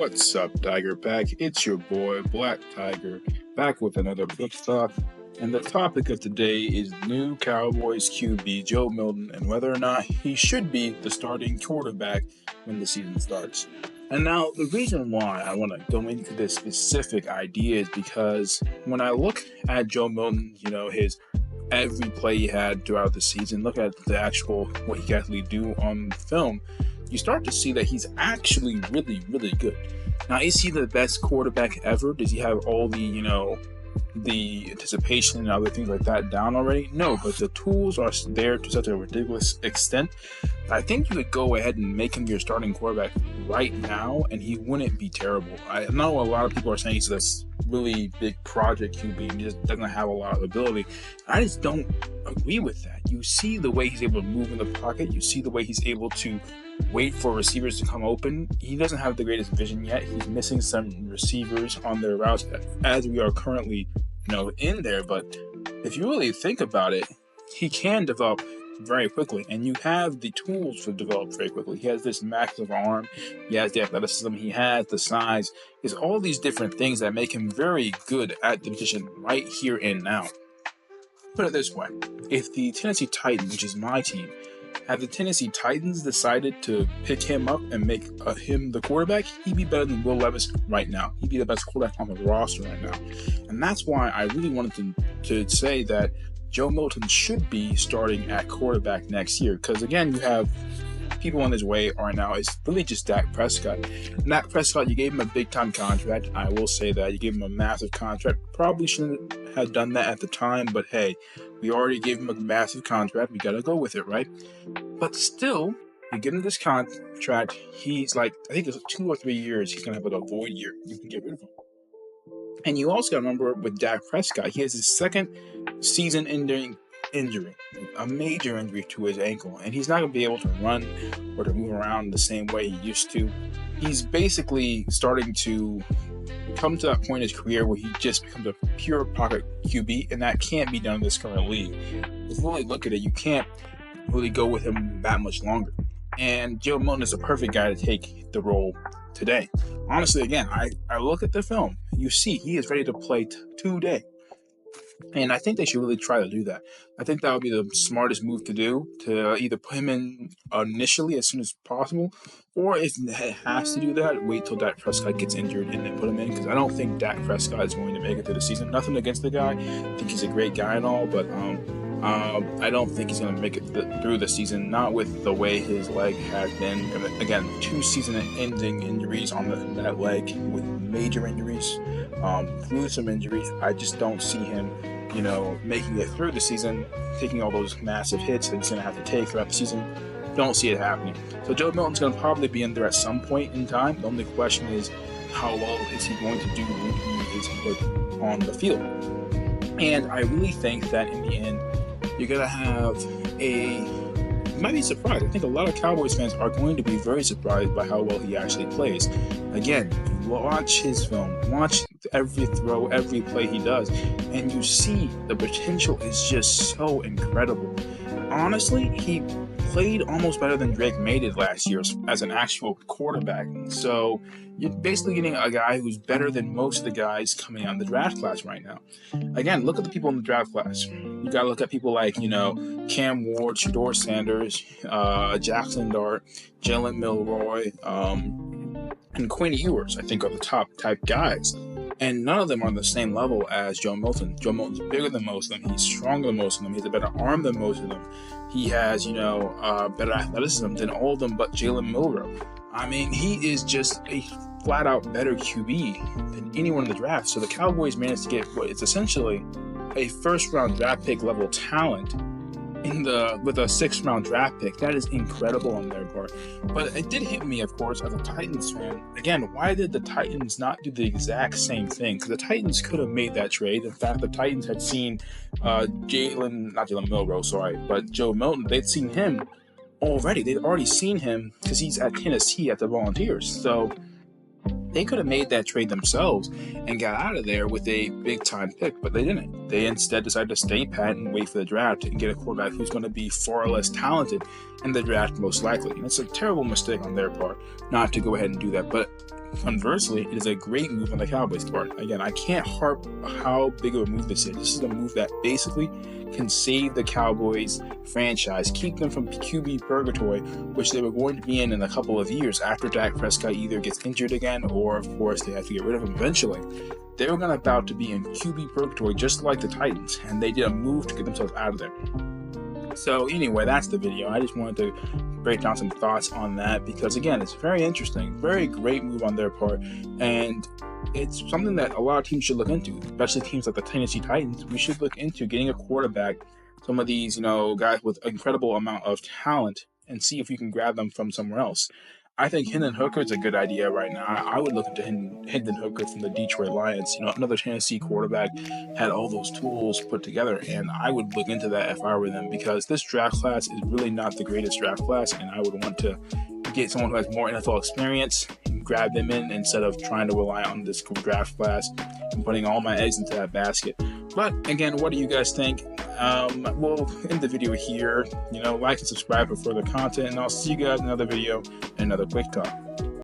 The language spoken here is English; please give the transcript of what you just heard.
What's up, Tiger Pack? It's your boy, Black Tiger, back with another book talk. And the topic of today is new Cowboys QB Joe Milton and whether or not he should be the starting quarterback when the season starts. And now, the reason why I want to go into this specific idea is because when I look at Joe Milton, his every play he had throughout the season, look at the actual what he can actually do on film, you start to see that he's actually really, really good. Now, is he the best quarterback ever? Does he have all the anticipation and other things like that down already? No, but the tools are there to such a ridiculous extent. I think you could go ahead and make him your starting quarterback right now, and he wouldn't be terrible. I know a lot of people are saying he's this really big project QB and he just doesn't have a lot of ability. I just don't agree with that. You see the way he's able to move in the pocket. You see the way he's able to wait for receivers to come open. He doesn't have the greatest vision yet. He's missing some receivers on their routes as we are currently, in there. But if you really think about it, he can develop very quickly, and you have the tools to develop very quickly. He has this massive arm, he has the athleticism, he has the size. There's all these different things that make him very good at the position right here and now. Put it this way, if the Tennessee Titans, which is my team, had the Tennessee Titans decided to pick him up and make him the quarterback, he'd be better than Will Levis right now. He'd be the best quarterback on the roster right now. And that's why I really wanted to say that Joe Milton should be starting at quarterback next year. Because, again, you have people on his way right now. It's really just Dak Prescott. Dak Prescott, you gave him a big-time contract. I will say that. You gave him a massive contract. Probably shouldn't have done that at the time, but hey, we already gave him a massive contract. We got to go with it, right? But still, you give him this contract. He's like, I think it's 2 or 3 years. He's going to have a void year. You can get rid of him. And you also got to remember with Dak Prescott, he has his second season-ending injury, a major injury to his ankle, and he's not going to be able to run or to move around the same way he used to. He's basically starting to come to that point in his career where he just becomes a pure pocket QB, and that can't be done in this current league. If you really look at it, you can't really go with him that much longer. And Joe Milton is the perfect guy to take the role today. Honestly, again, I look at the film. You see, he is ready to play today. And I think they should really try to do that. I think that would be the smartest move to do, to either put him in initially as soon as possible, or if it has to do that, wait till Dak Prescott gets injured and then put him in, because I don't think Dak Prescott is going to make it through the season. Nothing against the guy. I think he's a great guy and all, but I don't think he's going to make it through the season, not with the way his leg has been. Again, 2 season-ending injuries on that leg with major injuries, gruesome injuries. I just don't see him, making it through the season, taking all those massive hits that he's going to have to take throughout the season. Don't see it happening. So Joe Milton's going to probably be in there at some point in time. The only question is, how well is he going to do when he is put on the field? And I really think that in the end, you're going to have you might be surprised. I think a lot of Cowboys fans are going to be very surprised by how well he actually plays. Again, watch his film, watch every throw, every play he does, and you see the potential is just so incredible. Honestly, he played almost better than Drake May did last year as an actual quarterback. So you're basically getting a guy who's better than most of the guys coming out in the draft class right now. Again, look at the people in the draft class. You got to look at people like, Cam Ward, Shedeur Sanders, Jackson Dart, Jalen Milroy, and Quinn Ewers, I think, are the top type guys. And none of them are on the same level as Joe Milton. Joe Milton's bigger than most of them. He's stronger than most of them. He has a better arm than most of them. He has, better athleticism than all of them but Jalen Milroy. I mean, he is just a flat-out better QB than anyone in the draft. So the Cowboys managed to get what is essentially a first-round draft pick level talent with a 6th-round draft pick. That is incredible on their part. But it did hit me, of course, as a Titans fan. Again, why did the Titans not do the exact same thing? Because the Titans could have made that trade. In fact, the Titans had seen not Jalen Milroe, but Joe Milton. They'd seen him already. They'd already seen him because he's at Tennessee at the Volunteers. So they could have made that trade themselves and got out of there with a big-time pick, but they didn't. They instead decided to stay pat and wait for the draft and get a quarterback who's going to be far less talented in the draft, most likely. And it's a terrible mistake on their part not to go ahead and do that. But conversely, it is a great move on the Cowboys' part. Again, I can't harp how big of a move this is. This is a move that basically can save the Cowboys franchise, keep them from QB purgatory, which they were going to be in a couple of years after Dak Prescott either gets injured again or, of course, they have to get rid of him eventually. They were about to be in QB purgatory just like the Titans, and they did a move to get themselves out of there. So anyway, that's the video. I just wanted to break down some thoughts on that because, again, it's very interesting, very great move on their part, and it's something that a lot of teams should look into, especially teams like the Tennessee Titans. We should look into getting a quarterback, some of these, guys with incredible amount of talent, and see if we can grab them from somewhere else. I think Hendon Hooker is a good idea right now. I would look into Hendon Hooker from the Detroit Lions. Another Tennessee quarterback had all those tools put together, and I would look into that if I were them because this draft class is really not the greatest draft class, and I would want to get someone who has more NFL experience and grab them in instead of trying to rely on this draft class and putting all my eggs into that basket. But again, what do you guys think? We'll end the video here. Like and subscribe for further content, and I'll see you guys in another video and another quick talk.